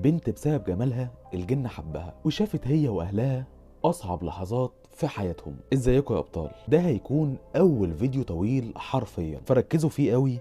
بنت بسبب جمالها الجن حبها وشافت هي واهلها اصعب لحظات في حياتهم. ازيكم يا ابطال؟ ده هيكون اول فيديو طويل حرفيا، فركزوا فيه قوي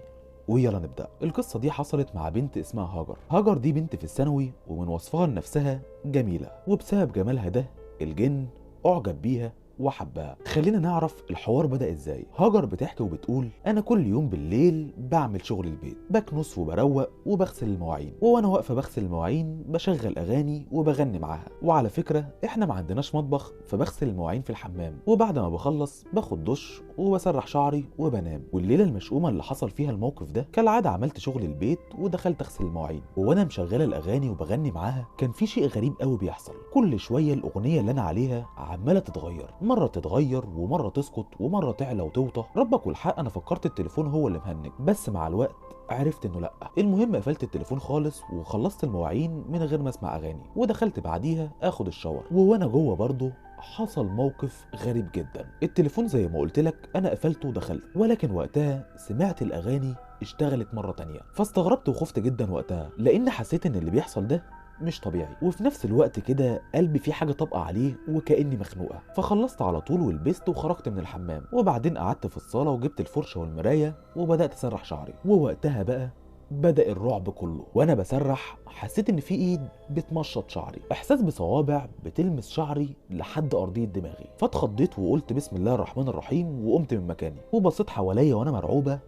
ويلا نبدا. القصه دي حصلت مع بنت اسمها هاجر. هاجر دي بنت في الثانوي، ومن وصفها لنفسها جميله، وبسبب جمالها ده الجن اعجب بيها وحبها. خلينا نعرف الحوار بدأ ازاي. هاجر بتحكي وبتقول: انا كل يوم بالليل بعمل شغل البيت، بكنس وبروق وبغسل المواعين، وانا واقفه بغسل المواعين بشغل اغاني وبغني معاها. وعلى فكره احنا ما عندناش مطبخ، فبغسل المواعين في الحمام، وبعد ما بخلص باخد دش وبسرح شعري وبنام. والليله المشؤومه اللي حصل فيها الموقف ده كالعاده عملت شغل البيت ودخلت اغسل المواعين، وانا مشغله الاغاني وبغني معاها كان في شيء غريب قوي بيحصل. كل شويه الاغنيه اللي انا عليها عماله تتغير، مرة تتغير ومرة تسكت ومرة تعلى وتوطى. ربك والحق انا فكرت التليفون هو اللي مهنج، بس مع الوقت عرفت انه لا. المهم قفلت التليفون خالص وخلصت المواعين من غير ما اسمع اغاني، ودخلت بعديها اخد الشاور. وانا جوه برضه حصل موقف غريب جدا. التليفون زي ما قلت لك انا قفلته ودخلت، ولكن وقتها سمعت الاغاني اشتغلت مرة تانية، فاستغربت وخفت جدا وقتها، لان حسيت ان اللي بيحصل ده مش طبيعي. وفي نفس الوقت كده قلبي فيه حاجه طابقه عليه وكاني مخنوقه. فخلصت على طول ولبست وخرجت من الحمام، وبعدين قعدت في الصاله وجبت الفرشه والمرايه وبدات اسرح شعري. ووقتها بقى بدأ الرعب كله. وانا بسرح حسيت ان في ايد بتمشط شعري، احساس بصوابع بتلمس شعري لحد ارضيه دماغي. فاتخضيت وقلت بسم الله الرحمن الرحيم وقمت من مكاني، وبصيت حواليا وانا مرعوبه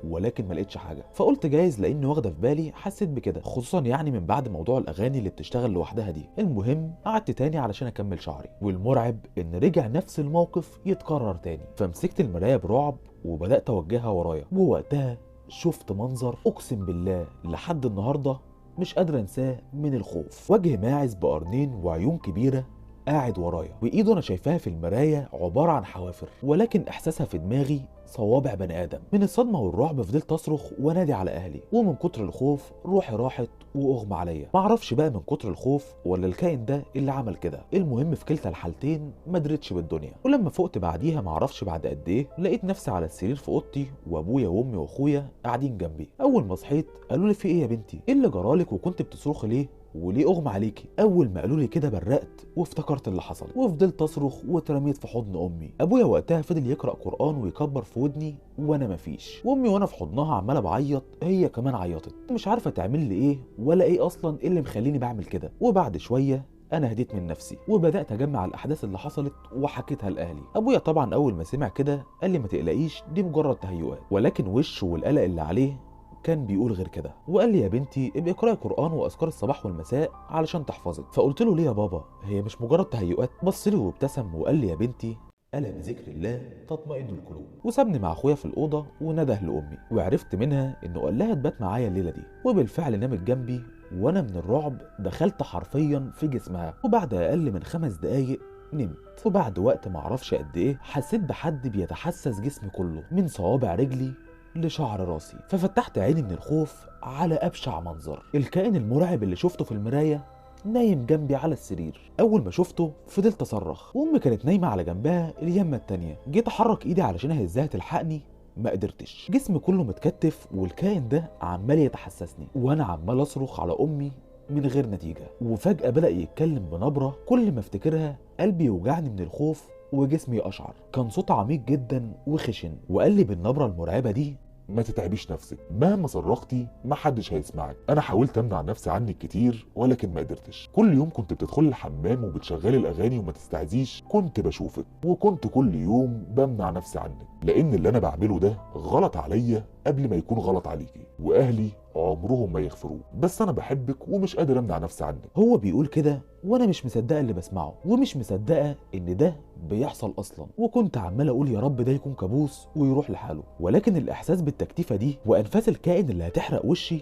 ولكن ما لقيتش حاجه. فقلت جايز لاني واخده في بالي حسيت بكده، خصوصا يعني من بعد موضوع الاغاني اللي بتشتغل لوحدها دي. المهم قعدت تاني علشان اكمل شعري، والمرعب ان رجع نفس الموقف يتكرر تاني. فمسكت المرايه برعب وبدات اوجهها ورايا، ووقتها شفت منظر اقسم بالله لحد النهارده مش قادر انساه من الخوف. وجه ماعز بقرنين وعيون كبيره قاعد ورايا، وايده انا شايفاها في المرايه عباره عن حوافر، ولكن احساسها في دماغي صوابع بني ادم. من الصدمه والرعب فضلت اصرخ وانادي على اهلي، ومن كتر الخوف روحي راحت واغمى عليا. معرفش بقى من كتر الخوف ولا الكائن ده اللي عمل كده. المهم في كلتا الحالتين ما درتش بالدنيا. ولما فقت بعديها معرفش بعد قد ايه لقيت نفسي على السرير في اوضتي، وابويا وامي واخويا قاعدين جنبي. اول ما صحيت قالوا لي: في ايه يا بنتي؟ ايه اللي جرالك وكنت بتصرخي ليه وليه اغمى عليكي؟ اول ما قالوا لي كده برقت وافتكرت اللي حصل، وفضلت اصرخ واترميت في حضن امي. ابويا وقتها فضل يقرا قران ويكبر في ودني وانا مفيش، وامي وانا في حضنها عماله بعيط هي كمان عيطت، مش عارفه تعمل لي ايه ولا ايه اصلا اللي مخليني بعمل كده. وبعد شويه انا هديت من نفسي وبدات اجمع الاحداث اللي حصلت وحكيتها لاهلي. ابويا طبعا اول ما سمع كده قال لي: ما تقلقيش دي مجرد تهيؤات، ولكن وشه والقلق اللي عليه كان بيقول غير كده. وقال لي: يا بنتي ابقي اقراي قران واذكار الصباح والمساء علشان تحفظي. فقلت له: ليه يا بابا؟ هي مش مجرد تهيؤات؟ بص لي وابتسم وقال لي: يا بنتي الا بذكر الله تطمئن القلوب. وسابني مع اخويا في الاوضه ونده لامي، وعرفت منها انه قال لها تبات معايا الليله دي. وبالفعل نامت جنبي، وانا من الرعب دخلت حرفيا في جسمها، وبعد اقل من 5 دقايق نمت. وبعد وقت معرفش قد ايه حسيت بحد بيتحسس جسمي كله من صوابع رجلي لشعر راسي. ففتحت عيني من الخوف على ابشع منظر. الكائن المرعب اللي شفته في المرايه نايم جنبي على السرير. اول ما شفته فضلت اصرخ، وامي كانت نايمه على جنبها اليمه التانيه. جيت احرك ايدي علشان اهزها تلحقني، ما قدرتش. جسمي كله متكتف والكائن ده عمال يتحسسني، وانا عمال اصرخ على امي من غير نتيجه. وفجاه بدأ يتكلم بنبره كل ما افتكرها قلبي يوجعني من الخوف وجسمي اشعر. كان صوت عميق جدا وخشن، وقال لي بالنبره المرعبه دي: ما تتعبيش نفسك، مهما صرختي محدش هيسمعك. انا حاولت امنع نفسي عنك كتير ولكن ما قدرتش. كل يوم كنت بتدخلي الحمام وبتشغلي الاغاني وما تستعذيش كنت بشوفك، وكنت كل يوم بمنع نفسي عنك، لان اللي انا بعمله ده غلط عليا قبل ما يكون غلط عليكي، واهلي عمرهم ما يغفروه، بس انا بحبك ومش قادر امنع نفسي عنك. هو بيقول كده وانا مش مصدقه اللي بسمعه، ومش مصدقه ان ده بيحصل اصلا. وكنت عمال اقول يا رب ده يكون كابوس ويروح لحاله. ولكن الاحساس بالتكتيفه دي وانفاس الكائن اللي هتحرق وشي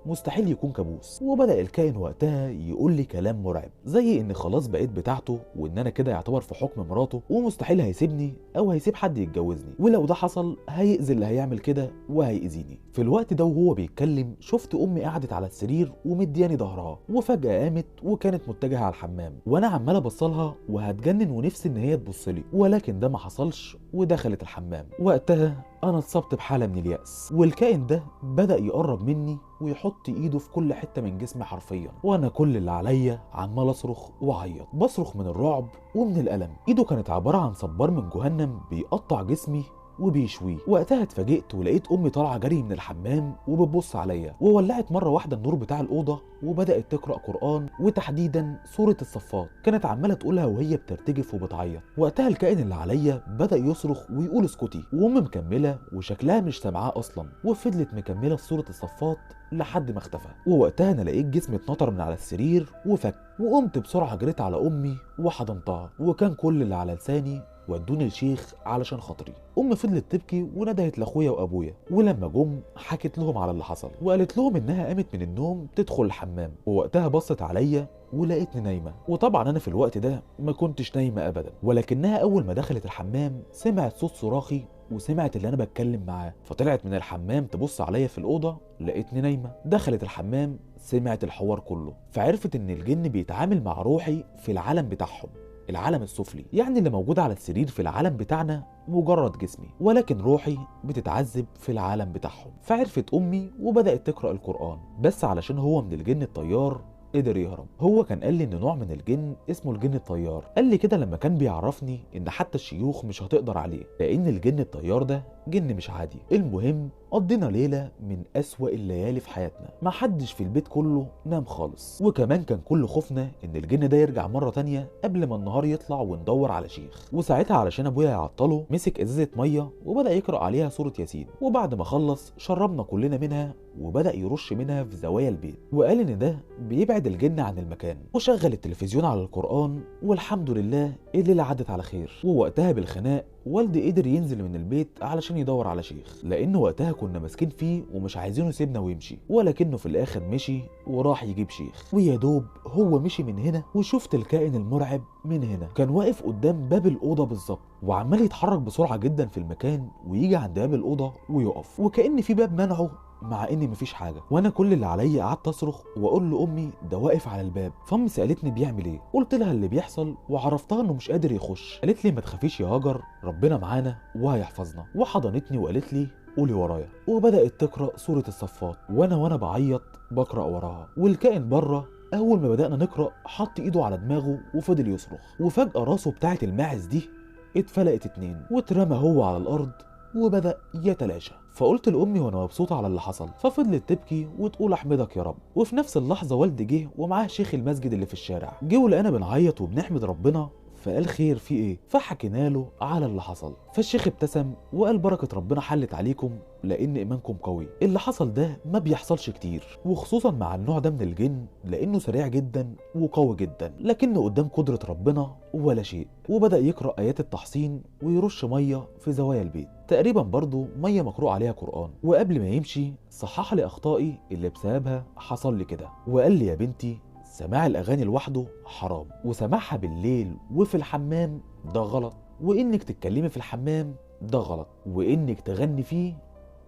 مستحيل يكون كابوس. وبدأ الكائن وقتها يقول لي كلام مرعب، زي ان خلاص بقيت بتاعته، وان انا كده يعتبر في حكم مراته، ومستحيل هيسيبني او هيسيب حد يتجوزني، ولو ده حصل هيأذي اللي هيعمل كده وهيأذيني. في الوقت ده وهو بيتكلم شفت امي قعدت على السرير ومدياني ظهرها، وفجأة قامت وكانت متجهة على الحمام، وانا عمال ابصلها وهتجنن ونفسي ان هي تبص لي، ولكن ده ما حصلش ودخلت الحمام. وقتها انا اتصبت بحاله من اليأس، والكائن ده بدأ يقرب مني ويحط ايده في كل حته من جسمي حرفيا، وانا كل اللي عليا عمال اصرخ واعيط، بصرخ من الرعب ومن الالم. ايده كانت عباره عن صبار من جهنم بيقطع جسمي وبيشويه. وقتها اتفاجئت ولقيت امي طالعه جري من الحمام وبتبص عليا، وولعت مره واحده النور بتاع الاوضه وبدات تقرا قران، وتحديدا سوره الصفات. كانت عماله تقولها وهي بترتجف وبتعيط. وقتها الكائن اللي عليا بدا يصرخ ويقول اسكتي، وامي مكمله وشكلها مش سامعاه اصلا، وفضلت مكمله في سوره الصفات لحد ما اختفى. ووقتها انا لقيت جسمي اتنطر من على السرير وفك، وقمت بسرعه جريت على امي وحضنتها، وكان كل اللي على لساني ودوني الشيخ علشان خاطري. امي فضلت تبكي وندهت لاخويا وابويا، ولما جم حكت لهم على اللي حصل، وقالت لهم انها قامت من النوم تدخل الحمام، ووقتها بصت عليا ولقيتني نايمه. وطبعا انا في الوقت ده ما كنتش نايمه ابدا، ولكنها اول ما دخلت الحمام سمعت صوت صراخي وسمعت اللي انا بتكلم معاه، فطلعت من الحمام تبص عليا في الاوضه لقيتني نايمه. دخلت الحمام سمعت الحوار كله، فعرفت ان الجن بيتعامل مع روحي في العالم بتاعهم، العالم السفلي، يعني اللي موجود على السرير في العالم بتاعنا مجرد جسمي، ولكن روحي بتتعذب في العالم بتاعهم. فعرفت امي وبدات تقرا القران، بس علشان هو من الجن الطيار قدر يهرب. هو كان قال لي ان نوع من الجن اسمه الجن الطيار، قال لي كده لما كان بيعرفني ان حتى الشيوخ مش هتقدر عليه، لان الجن الطيار ده جن مش عادي. المهم قضينا ليله من اسوأ الليالي في حياتنا، ما حدش في البيت كله نام خالص، وكمان كان كل خوفنا ان الجن ده يرجع مره تانية قبل ما النهار يطلع وندور على شيخ. وساعتها علشان ابويا يعطله مسك ازازه ميه وبدا يقرا عليها سوره ياسين، وبعد ما خلص شربنا كلنا منها وبدا يرش منها في زوايا البيت، وقال ان ده بيبعد الجن عن المكان، وشغل التلفزيون على القران، والحمد لله الليله عدت على خير. ووقتها بالخناق والدي قدر ينزل من البيت علشان يدور على شيخ، لان وقتها كنا ماسكين فيه ومش عايزينه يسيبنا ويمشي، ولكنه في الاخر مشي وراح يجيب شيخ. ويا دوب هو مشي من هنا وشفت الكائن المرعب من هنا، كان واقف قدام باب الاوضه بالظبط، وعمال يتحرك بسرعه جدا في المكان ويجي عند باب الاوضه ويقف، وكأن في باب منعه مع ان مفيش حاجه. وانا كل اللي عليا قعدت اصرخ واقول لامي ده واقف على الباب. فامي سالتني بيعمل ايه، قلت لها اللي بيحصل وعرفتها انه مش قادر يخش. قالت لي ما تخافيش يا هاجر، ربنا معانا وهيحفظنا، وحضنتني وقالت لي قولي ورايا، وبدات تقرا سوره الصفات، وانا بعيط بقرا وراها. والكائن بره اول ما بدانا نقرا حط ايده على دماغه وفضل يصرخ، وفجاه راسه بتاعت الماعز دي اتفلقت اتنين واترمى هو على الارض وبدأ يتلاشى. فقلت لأمي وأنا مبسوطة على اللي حصل، ففضلت تبكي وتقول أحمدك يا رب. وفي نفس اللحظة والدي جه ومعاه شيخ المسجد اللي في الشارع، جه ولقانا بنعيط وبنحمد ربنا، فقال خير في ايه؟ فحكينا له على اللي حصل. فالشيخ ابتسم وقال بركة ربنا حلت عليكم لان ايمانكم قوي. اللي حصل ده ما بيحصلش كتير، وخصوصا مع النوع ده من الجن لانه سريع جدا وقوي جدا، لكنه قدام قدرة ربنا ولا شيء. وبدأ يقرأ ايات التحصين ويرش مية في زوايا البيت، تقريبا برضو مية مقروء عليها قرآن. وقبل ما يمشي صحح لي اخطائي اللي بسببها حصل لي كده، وقال لي يا بنتي سماع الأغاني لوحده حرام، وسماعها بالليل وفي الحمام ده غلط، وإنك تتكلمي في الحمام ده غلط، وإنك تغني فيه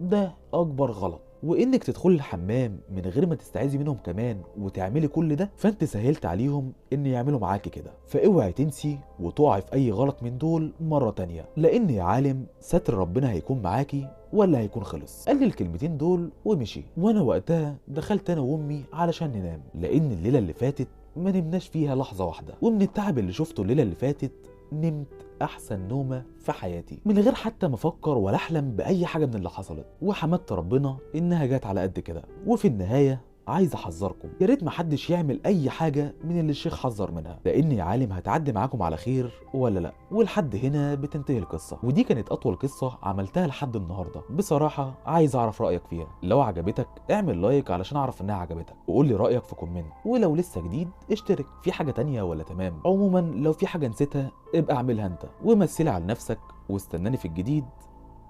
ده أكبر غلط، وإنك تدخلي الحمام من غير ما تستعيذي منهم كمان وتعملي كل ده، فأنت سهلت عليهم إن يعملوا معاكي كده. فاوعي تنسي وتقعي في أي غلط من دول مرة تانية، لأن يا عالم ستر ربنا هيكون معاكي ولا هيكون خلص. قال لي الكلمتين دول ومشي. وانا وقتها دخلت انا وامي علشان ننام، لان الليله اللي فاتت ما نمناش فيها لحظه واحده، ومن التعب اللي شفته الليله اللي فاتت نمت احسن نومه في حياتي من غير حتى ما افكر ولا احلم باي حاجه من اللي حصلت. وحمدت ربنا انها جت على قد كده. وفي النهايه عايز احذركم يا ريت محدش يعمل اي حاجه من اللي الشيخ حذر منها، لان يا عالم هتعدي معاكم على خير ولا لا. ولحد هنا بتنتهي القصه، ودي كانت اطول قصه عملتها لحد النهارده. بصراحه عايز اعرف رايك فيها، لو عجبتك اعمل لايك علشان اعرف انها عجبتك، وقول لي رايك في كومنت، ولو لسه جديد اشترك. في حاجه تانية ولا تمام؟ عموما لو في حاجه نسيتها ابقى اعملها انت، ومثلي على نفسك واستناني في الجديد،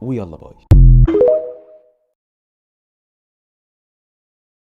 ويلا باي.